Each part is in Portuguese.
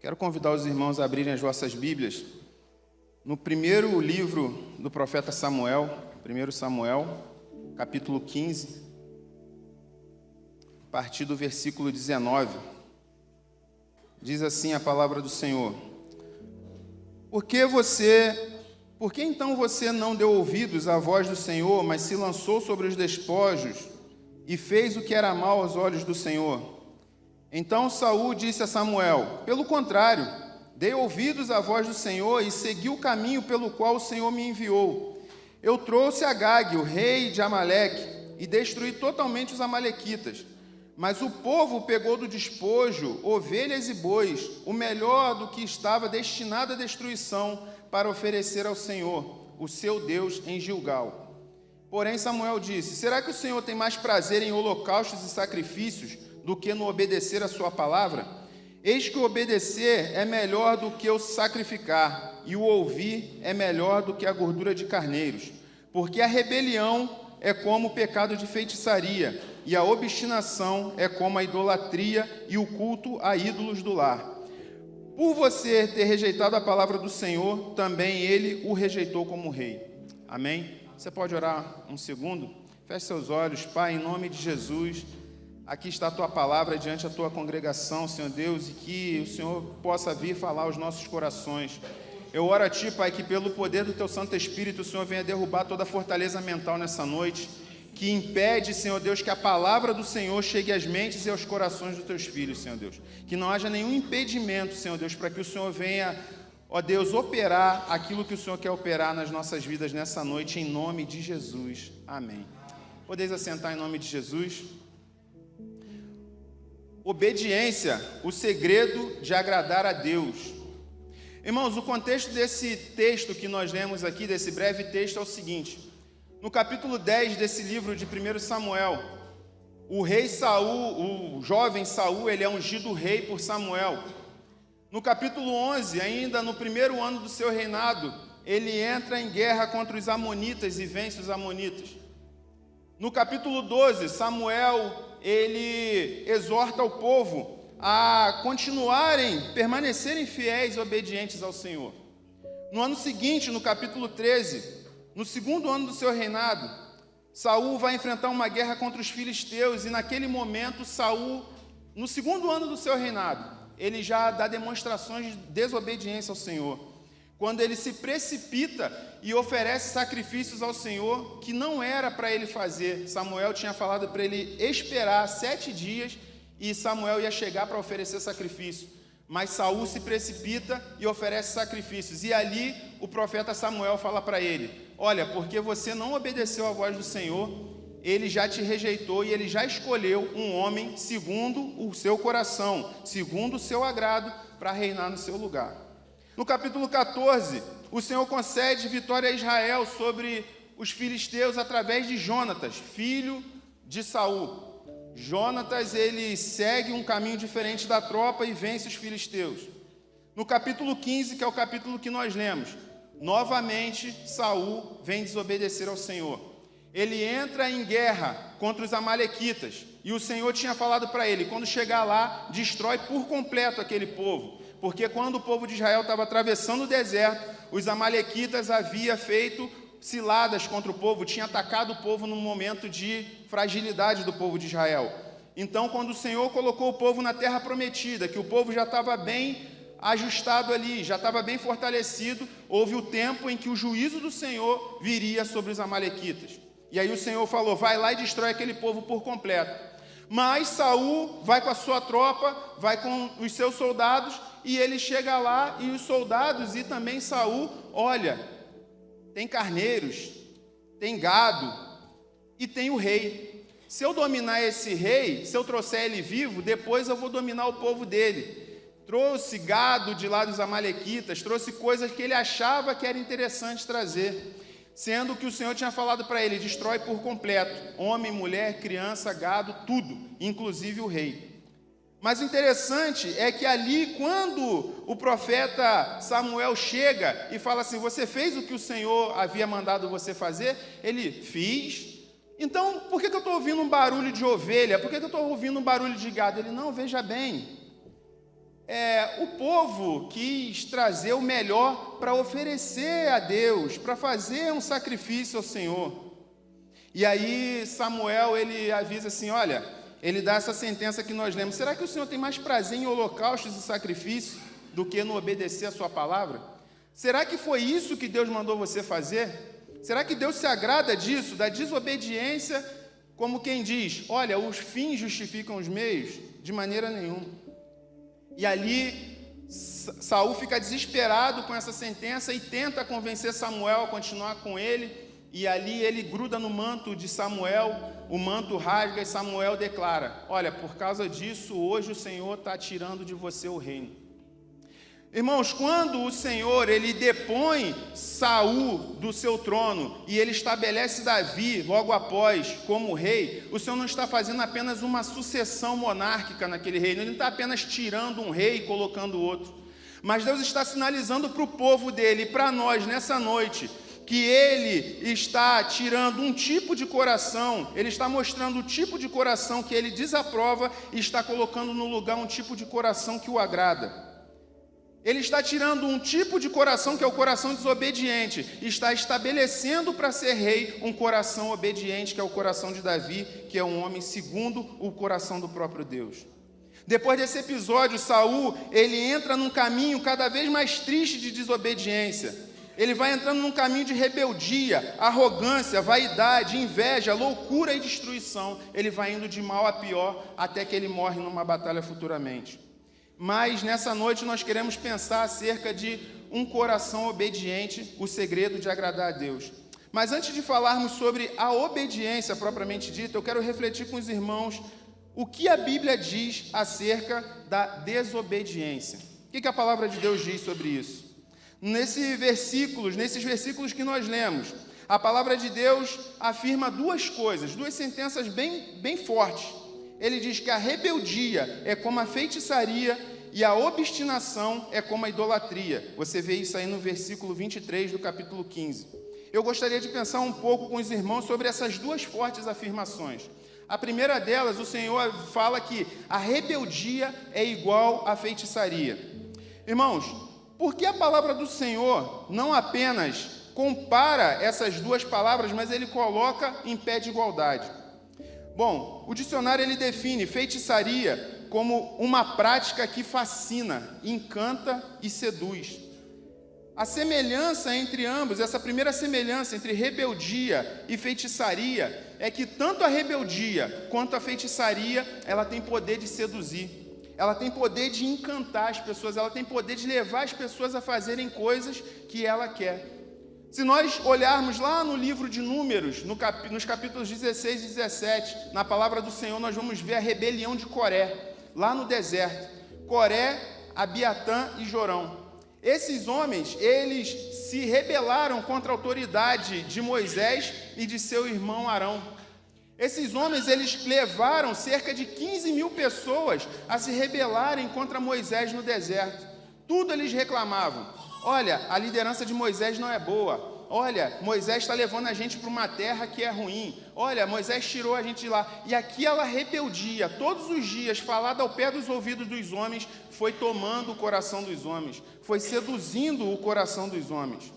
Quero convidar os irmãos a abrirem as vossas Bíblias no primeiro livro do profeta Samuel, 1 Samuel, capítulo 15, a partir do versículo 19. Diz assim a palavra do Senhor: Por que então você não deu ouvidos à voz do Senhor, mas se lançou sobre os despojos e fez o que era mal aos olhos do Senhor? Então Saul disse a Samuel: Pelo contrário, dei ouvidos à voz do Senhor e segui o caminho pelo qual o Senhor me enviou. Eu trouxe Agag, o rei de Amaleque, e destruí totalmente os amalequitas. Mas o povo pegou do despojo ovelhas e bois, o melhor do que estava destinado à destruição, para oferecer ao Senhor, o seu Deus, em Gilgal. Porém Samuel disse: Será que o Senhor tem mais prazer em holocaustos e sacrifícios do que no obedecer a sua palavra? Eis que o obedecer é melhor do que o sacrificar, e o ouvir é melhor do que a gordura de carneiros. Porque a rebelião é como o pecado de feitiçaria, e a obstinação é como a idolatria e o culto a ídolos do lar. Por você ter rejeitado a palavra do Senhor, também ele o rejeitou como rei. Amém? Você pode orar um segundo? Feche seus olhos. Pai, em nome de Jesus, aqui está a Tua palavra diante da Tua congregação, Senhor Deus, e que o Senhor possa vir falar aos nossos corações. Eu oro a Ti, Pai, que pelo poder do Teu Santo Espírito, o Senhor venha derrubar toda a fortaleza mental nessa noite, que impede, Senhor Deus, que a palavra do Senhor chegue às mentes e aos corações dos Teus filhos, Senhor Deus. Que não haja nenhum impedimento, Senhor Deus, para que o Senhor venha, ó Deus, operar aquilo que o Senhor quer operar nas nossas vidas nessa noite, em nome de Jesus. Amém. Podeis assentar em nome de Jesus. Obediência, o segredo de agradar a Deus. Irmãos, o contexto desse texto que nós lemos aqui, desse breve texto, é o seguinte: no capítulo 10 desse livro de 1 Samuel, o rei Saul, o jovem Saul, ele é ungido rei por Samuel. No capítulo 11, ainda no primeiro ano do seu reinado, ele entra em guerra contra os amonitas e vence os amonitas. No capítulo 12, Samuel, ele exorta o povo a permanecerem fiéis e obedientes ao Senhor. No ano seguinte, no capítulo 13, no segundo ano do seu reinado, Saul vai enfrentar uma guerra contra os filisteus, e naquele momento Saul, no segundo ano do seu reinado, ele já dá demonstrações de desobediência ao Senhor, quando ele se precipita e oferece sacrifícios ao Senhor que não era para ele fazer. Samuel tinha falado para ele esperar 7 dias e Samuel ia chegar para oferecer sacrifício. Mas Saul se precipita e oferece sacrifícios. E ali o profeta Samuel fala para ele: Olha, porque você não obedeceu à voz do Senhor, ele já te rejeitou e ele já escolheu um homem segundo o seu coração, segundo o seu agrado, para reinar no seu lugar. No capítulo 14, o Senhor concede vitória a Israel sobre os filisteus através de Jonatas, filho de Saul. Jonatas, ele segue um caminho diferente da tropa e vence os filisteus. No capítulo 15, que é o capítulo que nós lemos, novamente Saul vem desobedecer ao Senhor. Ele entra em guerra contra os amalequitas, e o Senhor tinha falado para ele: quando chegar lá, destrói por completo aquele povo, porque quando o povo de Israel estava atravessando o deserto, os amalequitas haviam feito ciladas contra o povo, tinha atacado o povo num momento de fragilidade do povo de Israel. Então, quando o Senhor colocou o povo na terra prometida, que o povo já estava bem ajustado ali, já estava bem fortalecido, houve o tempo em que o juízo do Senhor viria sobre os amalequitas. E aí o Senhor falou: vai lá e destrói aquele povo por completo. Mas Saul vai com a sua tropa, vai com os seus soldados, e ele chega lá, e os soldados e também Saul: olha, tem carneiros, tem gado e tem o rei. Se eu dominar esse rei, se eu trouxer ele vivo, depois eu vou dominar o povo dele. Trouxe gado de lá dos amalequitas, trouxe coisas que ele achava que era interessante trazer, sendo que o Senhor tinha falado para ele: destrói por completo, homem, mulher, criança, gado, tudo, inclusive o rei. Mas o interessante é que ali, quando o profeta Samuel chega e fala assim: você fez o que o Senhor havia mandado você fazer? Ele: fiz. Então, por que eu estou ouvindo um barulho de ovelha? Por que eu estou ouvindo um barulho de gado? Ele: não, veja bem, o povo quis trazer o melhor para oferecer a Deus, para fazer um sacrifício ao Senhor. E aí Samuel, ele avisa assim, olha, ele dá essa sentença que nós lemos, será que o Senhor tem mais prazer em holocaustos e sacrifícios do que no obedecer a sua palavra? Será que foi isso que Deus mandou você fazer? Será que Deus se agrada disso, da desobediência, como quem diz, olha, os fins justificam os meios? De maneira nenhuma. E ali, Saul fica desesperado com essa sentença e tenta convencer Samuel a continuar com ele, e ali ele gruda no manto de Samuel, o manto rasga e Samuel declara, olha, por causa disso, hoje o Senhor está tirando de você o reino. Irmãos, quando o Senhor, ele depõe Saul do seu trono e ele estabelece Davi logo após como rei, o Senhor não está fazendo apenas uma sucessão monárquica naquele reino, ele não está apenas tirando um rei e colocando outro, mas Deus está sinalizando para o povo dele, para nós nessa noite, que ele está tirando um tipo de coração, ele está mostrando o tipo de coração que ele desaprova e está colocando no lugar um tipo de coração que o agrada. Ele está tirando um tipo de coração que é o coração desobediente, e está estabelecendo para ser rei um coração obediente, que é o coração de Davi, que é um homem segundo o coração do próprio Deus. Depois desse episódio, Saul, ele entra num caminho cada vez mais triste de desobediência. Ele vai entrando num caminho de rebeldia, arrogância, vaidade, inveja, loucura e destruição. Ele vai indo de mal a pior até que ele morre numa batalha futuramente. Mas nessa noite nós queremos pensar acerca de um coração obediente, o segredo de agradar a Deus. Mas antes de falarmos sobre a obediência propriamente dita, eu quero refletir com os irmãos o que a Bíblia diz acerca da desobediência. O que a palavra de Deus diz sobre isso? Nesses versículos que nós lemos, a palavra de Deus afirma duas coisas, duas sentenças bem fortes. Ele diz que a rebeldia é como a feitiçaria e a obstinação é como a idolatria. Você vê isso aí no versículo 23 do capítulo 15. Eu gostaria de pensar um pouco com os irmãos sobre essas duas fortes afirmações. A primeira delas, o Senhor fala que a rebeldia é igual à feitiçaria. Irmãos, por que a palavra do Senhor não apenas compara essas duas palavras, mas ele coloca em pé de igualdade? Bom, o dicionário ele define feitiçaria como uma prática que fascina, encanta e seduz. A semelhança entre ambos, essa primeira semelhança entre rebeldia e feitiçaria, é que tanto a rebeldia quanto a feitiçaria, ela tem poder de seduzir. Ela tem poder de encantar as pessoas, ela tem poder de levar as pessoas a fazerem coisas que ela quer. Se nós olharmos lá no livro de Números, nos capítulos 16 e 17, na palavra do Senhor, nós vamos ver a rebelião de Coré, lá no deserto. Coré, Abiatã e Jorão. Esses homens, eles se rebelaram contra a autoridade de Moisés e de seu irmão Arão. Esses homens, eles levaram cerca de 15 mil pessoas a se rebelarem contra Moisés no deserto. Tudo eles reclamavam. Olha, a liderança de Moisés não é boa. Olha, Moisés está levando a gente para uma terra que é ruim. Olha, Moisés tirou a gente de lá. E aquela rebeldia, todos os dias, falada ao pé dos ouvidos dos homens, foi tomando o coração dos homens, foi seduzindo o coração dos homens.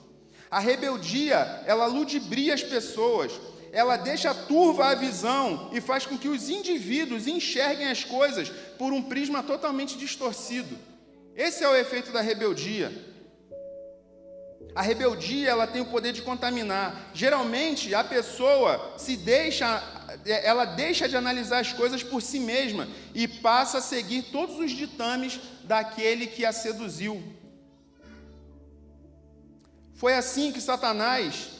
A rebeldia, ela ludibria as pessoas. Ela deixa turva a visão e faz com que os indivíduos enxerguem as coisas por um prisma totalmente distorcido. Esse é o efeito da rebeldia. A rebeldia, ela tem o poder de contaminar. Geralmente, a pessoa ela deixa de analisar as coisas por si mesma e passa a seguir todos os ditames daquele que a seduziu. Foi assim que Satanás,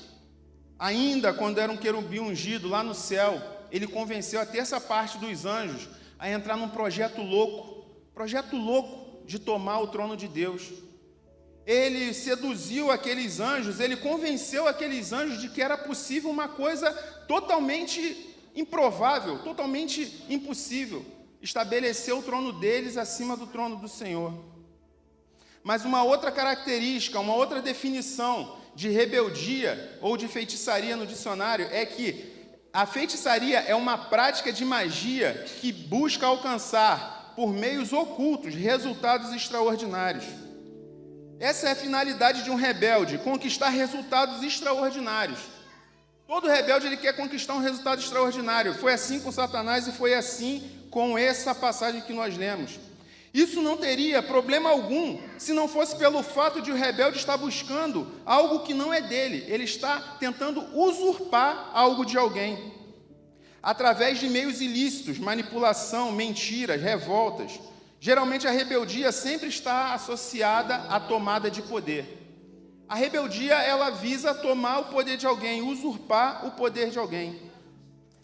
ainda quando era um querubim ungido lá no céu, ele convenceu a terça parte dos anjos a entrar num projeto louco de tomar o trono de Deus. Ele seduziu aqueles anjos, ele convenceu aqueles anjos de que era possível uma coisa totalmente improvável, totalmente impossível, estabelecer o trono deles acima do trono do Senhor. Mas uma outra característica, uma outra definição de rebeldia ou de feitiçaria no dicionário é que a feitiçaria é uma prática de magia que busca alcançar, por meios ocultos, resultados extraordinários. Essa é a finalidade de um rebelde, conquistar resultados extraordinários. Todo rebelde ele quer conquistar um resultado extraordinário. Foi assim com Satanás e foi assim com essa passagem que nós lemos. Isso não teria problema algum se não fosse pelo fato de o rebelde estar buscando algo que não é dele. Ele está tentando usurpar algo de alguém. Através de meios ilícitos, manipulação, mentiras, revoltas. Geralmente a rebeldia sempre está associada à tomada de poder. A rebeldia, ela visa tomar o poder de alguém, usurpar o poder de alguém.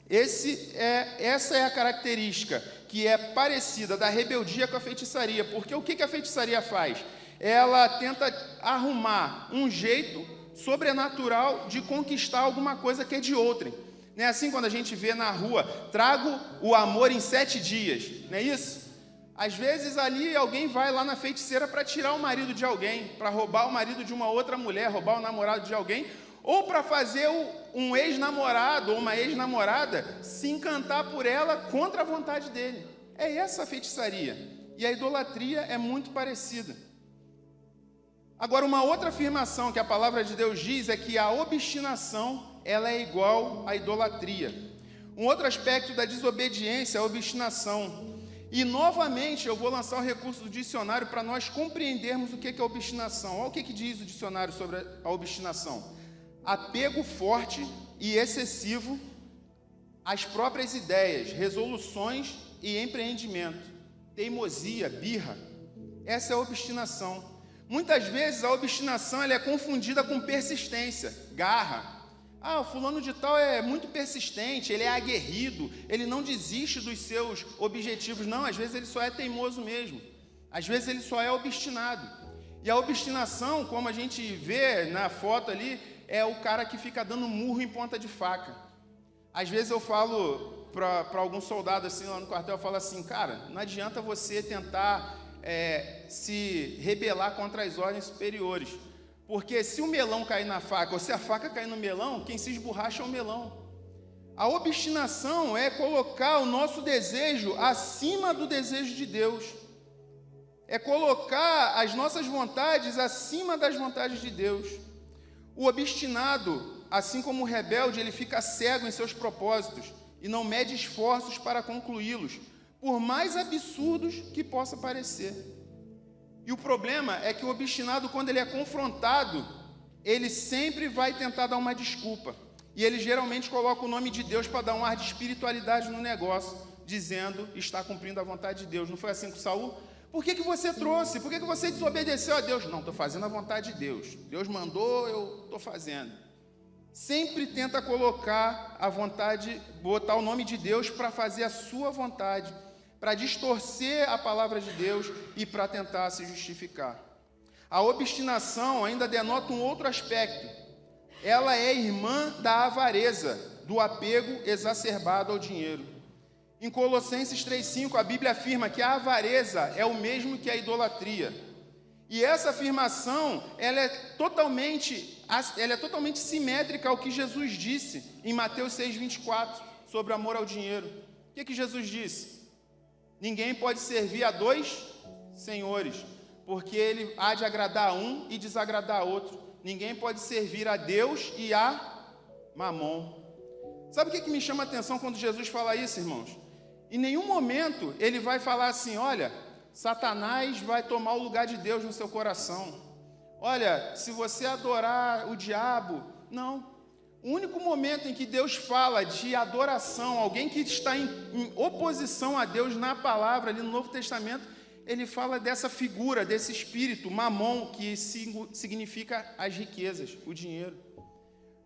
Essa é a característica que é parecida da rebeldia com a feitiçaria. Porque o que a feitiçaria faz? Ela tenta arrumar um jeito sobrenatural de conquistar alguma coisa que é de outrem. Não é assim quando a gente vê na rua, trago o amor em 7 dias, não é isso? Às vezes ali alguém vai lá na feiticeira para tirar o marido de alguém, para roubar o marido de uma outra mulher, roubar o namorado de alguém, ou para fazer um ex-namorado ou uma ex-namorada se encantar por ela contra a vontade dele. É essa a feitiçaria. E a idolatria é muito parecida. Agora, uma outra afirmação que a palavra de Deus diz é que a obstinação ela é igual à idolatria. Um outro aspecto da desobediência é a obstinação. E, novamente, eu vou lançar o recurso do dicionário para nós compreendermos o que é obstinação. Olha o que diz o dicionário sobre a obstinação. Apego forte e excessivo às próprias ideias, resoluções e empreendimento. Teimosia, birra. Essa é a obstinação. Muitas vezes a obstinação ela é confundida com persistência, garra. O fulano de tal é muito persistente, ele é aguerrido, ele não desiste dos seus objetivos. Não, às vezes ele só é teimoso mesmo. Às vezes ele só é obstinado. E a obstinação, como a gente vê na foto ali, é o cara que fica dando murro em ponta de faca. Às vezes eu falo para algum soldado assim lá no quartel, eu falo assim, cara, não adianta você tentar se rebelar contra as ordens superiores. Porque se o melão cair na faca, ou se a faca cair no melão, quem se esborracha é o melão. A obstinação é colocar o nosso desejo acima do desejo de Deus. É colocar as nossas vontades acima das vontades de Deus. O obstinado, assim como o rebelde, ele fica cego em seus propósitos e não mede esforços para concluí-los, por mais absurdos que possa parecer. E o problema é que o obstinado, quando ele é confrontado, ele sempre vai tentar dar uma desculpa. E ele geralmente coloca o nome de Deus para dar um ar de espiritualidade no negócio, dizendo está cumprindo a vontade de Deus. Não foi assim com Saul? Por que você trouxe? Por que você desobedeceu a Deus? Não, estou fazendo a vontade de Deus. Deus mandou, eu estou fazendo. Sempre tenta colocar a vontade, botar o nome de Deus para fazer a sua vontade, para distorcer a palavra de Deus e para tentar se justificar. A obstinação ainda denota um outro aspecto. Ela é irmã da avareza, do apego exacerbado ao dinheiro. Em Colossenses 3,5, a Bíblia afirma que a avareza é o mesmo que a idolatria. E essa afirmação ela é totalmente simétrica ao que Jesus disse em Mateus 6,24, sobre amor ao dinheiro. O que Jesus disse? Ninguém pode servir a 2 senhores, porque ele há de agradar a um e desagradar a outro. Ninguém pode servir a Deus e a Mamon. Sabe o que me chama a atenção quando Jesus fala isso, irmãos? Em nenhum momento ele vai falar assim, olha, Satanás vai tomar o lugar de Deus no seu coração. Olha, se você adorar o diabo, não. O único momento em que Deus fala de adoração, alguém que está em oposição a Deus na palavra, ali no Novo Testamento, ele fala dessa figura, desse espírito, Mamon, que significa as riquezas, o dinheiro.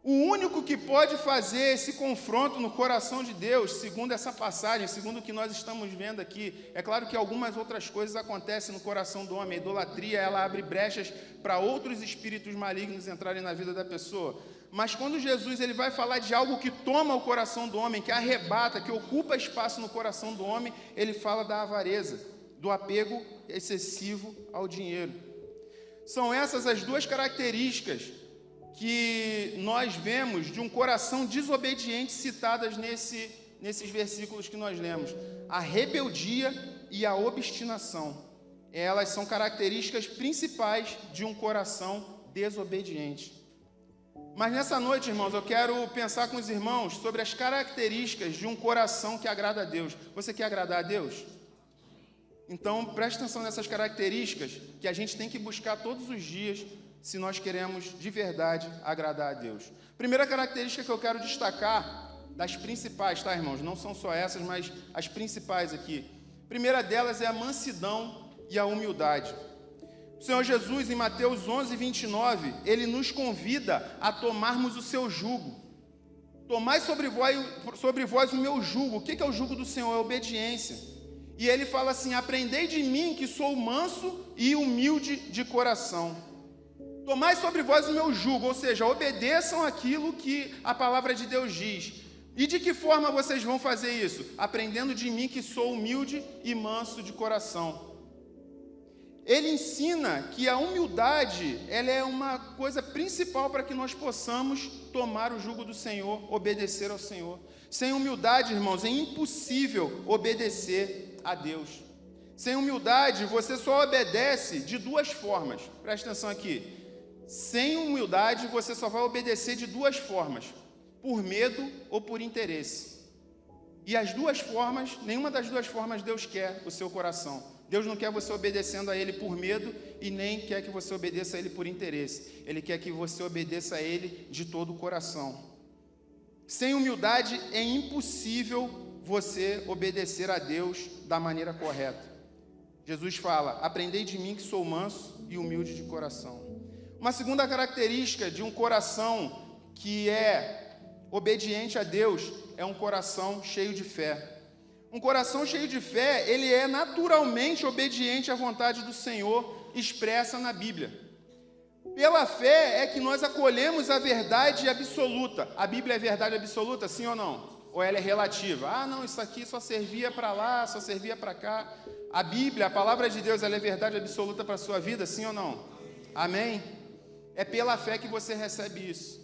O único que pode fazer esse confronto no coração de Deus, segundo essa passagem, segundo o que nós estamos vendo aqui, é claro que algumas outras coisas acontecem no coração do homem. A idolatria, ela abre brechas para outros espíritos malignos entrarem na vida da pessoa. Mas quando Jesus ele vai falar de algo que toma o coração do homem, que arrebata, que ocupa espaço no coração do homem, ele fala da avareza, do apego excessivo ao dinheiro. São essas as duas características que nós vemos de um coração desobediente citadas nesses versículos que nós lemos. A rebeldia e a obstinação. Elas são características principais de um coração desobediente. Mas nessa noite, irmãos, eu quero pensar com os irmãos sobre as características de um coração que agrada a Deus. Você quer agradar a Deus? Então, preste atenção nessas características que a gente tem que buscar todos os dias se nós queremos de verdade agradar a Deus. Primeira característica que eu quero destacar, das principais, tá, irmãos? Não são só essas, mas as principais aqui. A primeira delas é a mansidão e a humildade. O Senhor Jesus, em Mateus 11, 29, Ele nos convida a tomarmos o seu jugo. Tomai sobre vós o meu jugo. O que é o jugo do Senhor? É a obediência. E Ele fala assim, aprendei de mim que sou manso e humilde de coração. Tomai sobre vós o meu jugo, ou seja, obedeçam aquilo que a palavra de Deus diz. E de que forma vocês vão fazer isso? Aprendendo de mim que sou humilde e manso de coração. Ele ensina que a humildade, ela é uma coisa principal para que nós possamos tomar o jugo do Senhor, obedecer ao Senhor. Sem humildade, irmãos, é impossível obedecer a Deus. Sem humildade, você só obedece de duas formas. Presta atenção aqui. Sem humildade, você só vai obedecer de duas formas. Por medo ou por interesse. E as duas formas, nenhuma das duas formas Deus quer o seu coração. Deus não quer você obedecendo a Ele por medo e nem quer que você obedeça a Ele por interesse. Ele quer que você obedeça a Ele de todo o coração. Sem humildade é impossível você obedecer a Deus da maneira correta. Jesus fala, aprendei de mim que sou manso e humilde de coração. Uma segunda característica de um coração que é obediente a Deus é um coração cheio de fé. Um coração cheio de fé, ele é naturalmente obediente à vontade do Senhor, expressa na Bíblia. Pela fé é que nós acolhemos a verdade absoluta. A Bíblia é verdade absoluta, sim ou não? Ou ela é relativa? Ah, não, isso aqui só servia para lá, só servia para cá. A Bíblia, a palavra de Deus, ela é verdade absoluta para a sua vida, sim ou não? Amém? É pela fé que você recebe isso.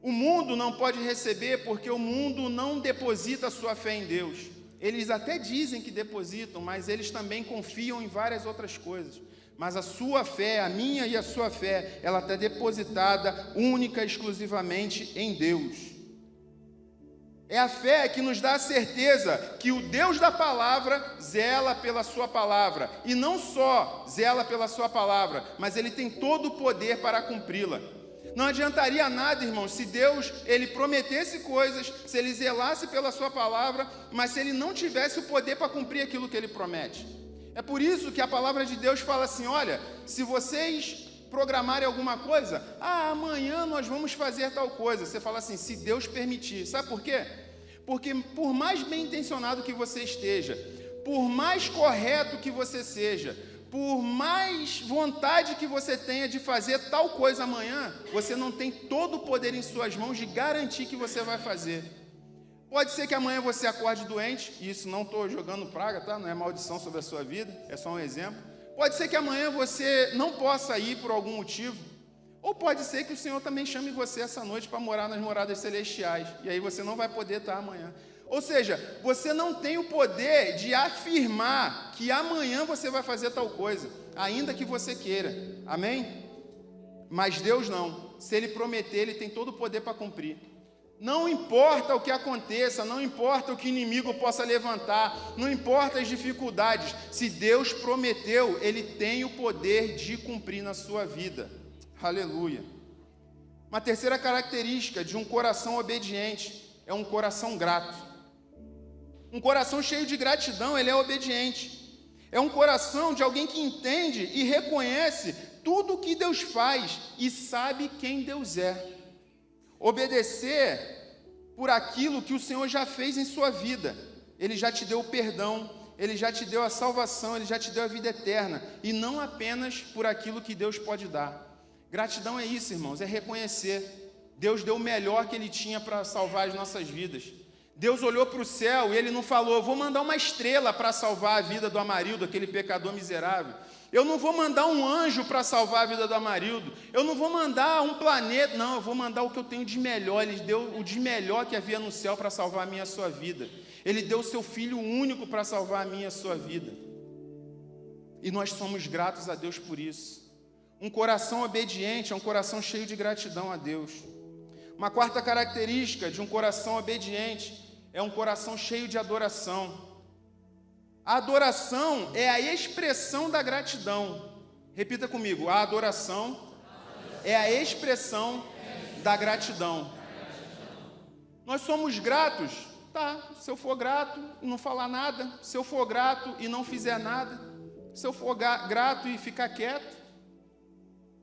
O mundo não pode receber porque o mundo não deposita a sua fé em Deus. Eles até dizem que depositam, mas eles também confiam em várias outras coisas. Mas a sua fé, a minha e a sua fé, ela está depositada única e exclusivamente em Deus. É a fé que nos dá a certeza que o Deus da palavra zela pela sua palavra. E não só zela pela sua palavra, mas Ele tem todo o poder para cumpri-la. Não adiantaria nada, irmãos, se Deus, Ele prometesse coisas, se Ele zelasse pela sua palavra, mas se Ele não tivesse o poder para cumprir aquilo que Ele promete. É por isso que a palavra de Deus fala assim, olha, se vocês programarem alguma coisa, amanhã nós vamos fazer tal coisa. Você fala assim, se Deus permitir. Sabe por quê? Porque por mais bem intencionado que você esteja, por mais correto que você seja, por mais vontade que você tenha de fazer tal coisa amanhã, você não tem todo o poder em suas mãos de garantir que você vai fazer. Pode ser que amanhã você acorde doente, e isso não estou jogando praga, tá? Não é maldição sobre a sua vida, é só um exemplo. Pode ser que amanhã você não possa ir por algum motivo, ou pode ser que o Senhor também chame você essa noite para morar nas moradas celestiais, e aí você não vai poder estar amanhã. Ou seja, você não tem o poder de afirmar que amanhã você vai fazer tal coisa, ainda que você queira. Amém? Mas Deus não. Se Ele prometer, Ele tem todo o poder para cumprir. Não importa o que aconteça, não importa o que o inimigo possa levantar, não importa as dificuldades. Se Deus prometeu, Ele tem o poder de cumprir na sua vida. Aleluia. Uma terceira característica de um coração obediente é um coração grato. Um coração cheio de gratidão, ele é obediente. É um coração de alguém que entende e reconhece tudo o que Deus faz e sabe quem Deus é. Obedecer por aquilo que o Senhor já fez em sua vida. Ele já te deu o perdão, Ele já te deu a salvação, Ele já te deu a vida eterna. E não apenas por aquilo que Deus pode dar. Gratidão é isso, irmãos, é reconhecer. Deus deu o melhor que Ele tinha para salvar as nossas vidas. Deus olhou para o céu e Ele não falou, vou mandar uma estrela para salvar a vida do Amarildo, aquele pecador miserável. Eu não vou mandar um anjo para salvar a vida do Amarildo. Eu não vou mandar um planeta. Não, eu vou mandar o que eu tenho de melhor. Ele deu o de melhor que havia no céu para salvar a minha e a sua vida. Ele deu o seu Filho único para salvar a minha e a sua vida. E nós somos gratos a Deus por isso. Um coração obediente é um coração cheio de gratidão a Deus. Uma quarta característica de um coração obediente é um coração cheio de adoração. A adoração é a expressão da gratidão. Repita comigo, a adoração é a expressão da gratidão. Nós somos gratos, tá? Se eu for grato e não falar nada, se eu for grato e não fizer nada, se eu for grato e ficar quieto,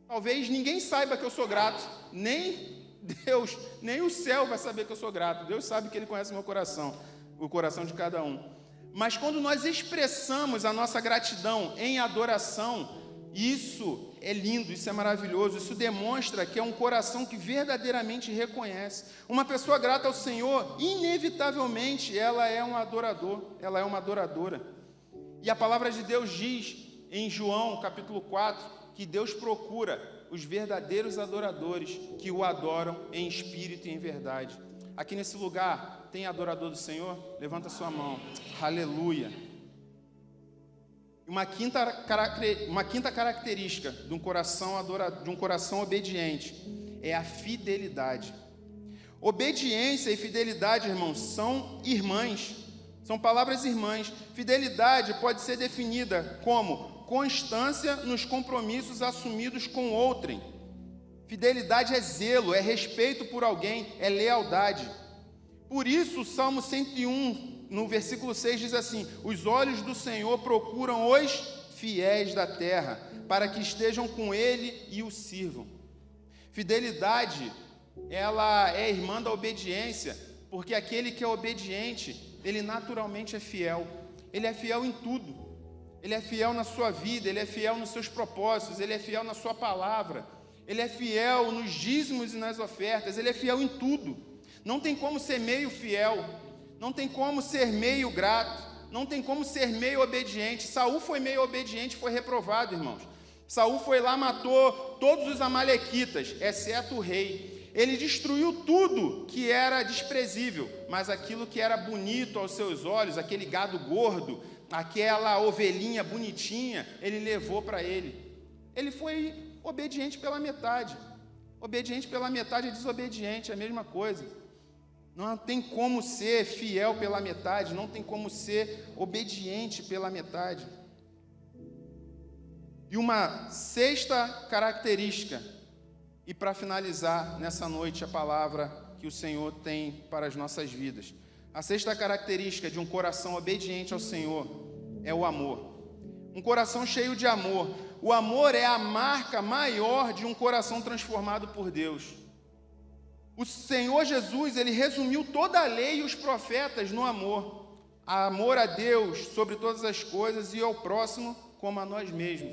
talvez ninguém saiba que eu sou grato, nem Deus, nem o céu vai saber que eu sou grato. Deus sabe que Ele conhece meu coração, o coração de cada um. Mas quando nós expressamos a nossa gratidão em adoração, isso é lindo, isso é maravilhoso, isso demonstra que é um coração que verdadeiramente reconhece. Uma pessoa grata ao Senhor, inevitavelmente, ela é um adorador, ela é uma adoradora. E a palavra de Deus diz em João, capítulo 4, que Deus procura os verdadeiros adoradores que o adoram em espírito e em verdade. Aqui nesse lugar, tem adorador do Senhor? Levanta sua mão. Aleluia. Uma quinta característica de um coração obediente é a fidelidade. Obediência e fidelidade, irmãos, são irmãs. São palavras irmãs. Fidelidade pode ser definida como constância nos compromissos assumidos com outrem. Fidelidade é zelo, é respeito por alguém, é lealdade. Por isso, o Salmo 101, no versículo 6, diz assim: os olhos do Senhor procuram os fiéis da terra, para que estejam com Ele e o sirvam. Fidelidade, ela é irmã da obediência, porque aquele que é obediente, ele naturalmente é fiel. Ele é fiel em tudo. Ele é fiel na sua vida, ele é fiel nos seus propósitos, ele é fiel na sua palavra, ele é fiel nos dízimos e nas ofertas, ele é fiel em tudo. Não tem como ser meio fiel, não tem como ser meio grato, não tem como ser meio obediente. Saul foi meio obediente, foi reprovado, irmãos. Saul foi lá, matou todos os amalequitas, exceto o rei. Ele destruiu tudo que era desprezível, mas aquilo que era bonito aos seus olhos, aquele gado gordo, aquela ovelhinha bonitinha, ele levou para ele. Ele foi obediente pela metade. Obediente pela metade é desobediente, é a mesma coisa. Não tem como ser fiel pela metade, não tem como ser obediente pela metade. E uma sexta característica, e para finalizar nessa noite a palavra que o Senhor tem para as nossas vidas. A sexta característica de um coração obediente ao Senhor é o amor. Um coração cheio de amor. O amor é a marca maior de um coração transformado por Deus. O Senhor Jesus, ele resumiu toda a lei e os profetas no amor. Amor a Deus sobre todas as coisas e ao próximo como a nós mesmos.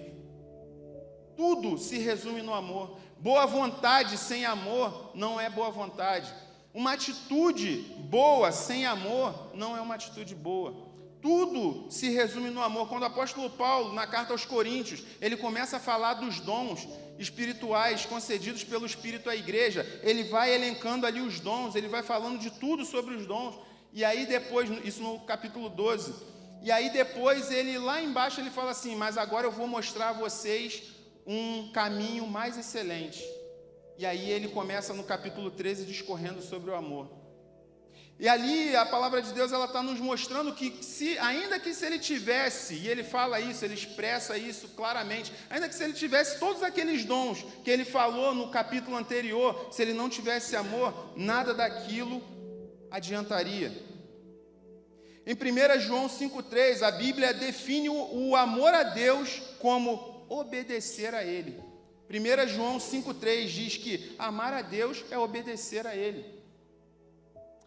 Tudo se resume no amor. Boa vontade sem amor não é boa vontade. Uma atitude boa sem amor não é uma atitude boa. Tudo se resume no amor. Quando o apóstolo Paulo, na carta aos Coríntios, ele começa a falar dos dons espirituais concedidos pelo Espírito à igreja, ele vai elencando ali os dons, ele vai falando de tudo sobre os dons. E aí depois, isso no capítulo 12, e aí depois ele, lá embaixo, ele fala assim: mas agora eu vou mostrar a vocês um caminho mais excelente. E aí ele começa no capítulo 13 discorrendo sobre o amor. E ali a palavra de Deus, ela está nos mostrando que ainda que se ele tivesse, e ele fala isso, ele expressa isso claramente, ainda que se ele tivesse todos aqueles dons que ele falou no capítulo anterior, se ele não tivesse amor, nada daquilo adiantaria. Em 1 João 5,3, a Bíblia define o amor a Deus como obedecer a Ele. 1 João 5,3 diz que amar a Deus é obedecer a Ele.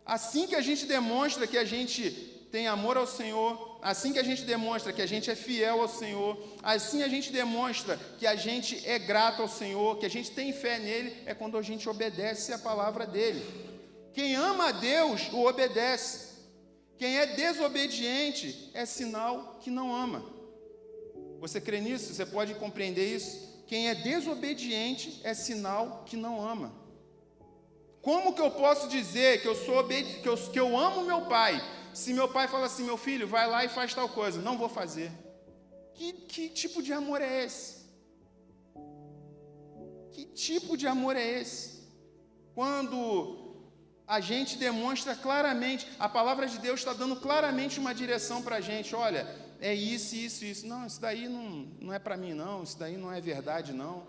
Assim que a gente demonstra que a gente tem amor ao Senhor, assim que a gente demonstra que a gente é fiel ao Senhor, assim a gente demonstra que a gente é grato ao Senhor, que a gente tem fé nele, é quando a gente obedece a palavra dele. Quem ama a Deus, o obedece. Quem é desobediente é sinal que não ama. Você crê nisso? Você pode compreender isso? Quem é desobediente é sinal que não ama. Como que eu posso dizer que eu amo meu pai, Se meu pai fala assim, meu filho, vai lá e faz tal coisa, não vou fazer. Que tipo de amor é esse? Que tipo de amor é esse? Quando a gente demonstra claramente, a palavra de Deus está dando claramente uma direção para a gente, olha, é isso, isso, isso. Não, isso daí não é para mim, não, isso daí não é verdade, não.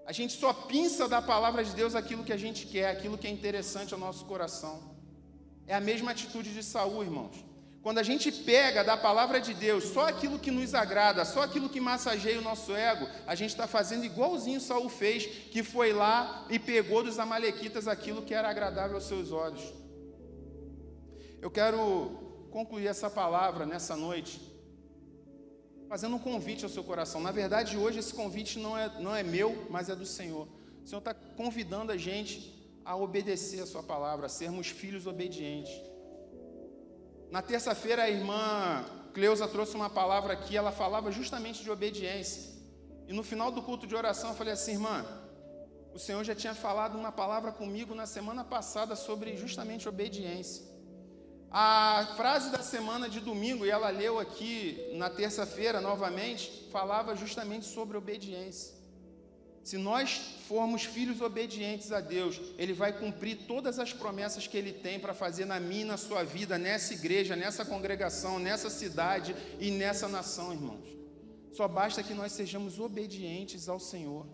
A gente só pinça da palavra de Deus aquilo que a gente quer, aquilo que é interessante ao nosso coração. É a mesma atitude de Saul, irmãos. Quando a gente pega da palavra de Deus só aquilo que nos agrada, só aquilo que massageia o nosso ego, a gente está fazendo igualzinho Saul fez, que foi lá e pegou dos amalequitas aquilo que era agradável aos seus olhos. Eu quero concluir essa palavra nessa noite, fazendo um convite ao seu coração. Na verdade, hoje esse convite não é meu, mas é do Senhor. O Senhor está convidando a gente a obedecer a sua palavra, a sermos filhos obedientes. Na terça-feira, a irmã Cleusa trouxe uma palavra aqui, ela falava justamente de obediência. E no final do culto de oração, eu falei assim, irmã, o Senhor já tinha falado uma palavra comigo na semana passada sobre justamente obediência. A frase da semana de domingo, e ela leu aqui na terça-feira novamente, falava justamente sobre obediência. Se nós formos filhos obedientes a Deus, Ele vai cumprir todas as promessas que Ele tem para fazer na minha e na sua vida, nessa igreja, nessa congregação, nessa cidade e nessa nação, irmãos. Só basta que nós sejamos obedientes ao Senhor.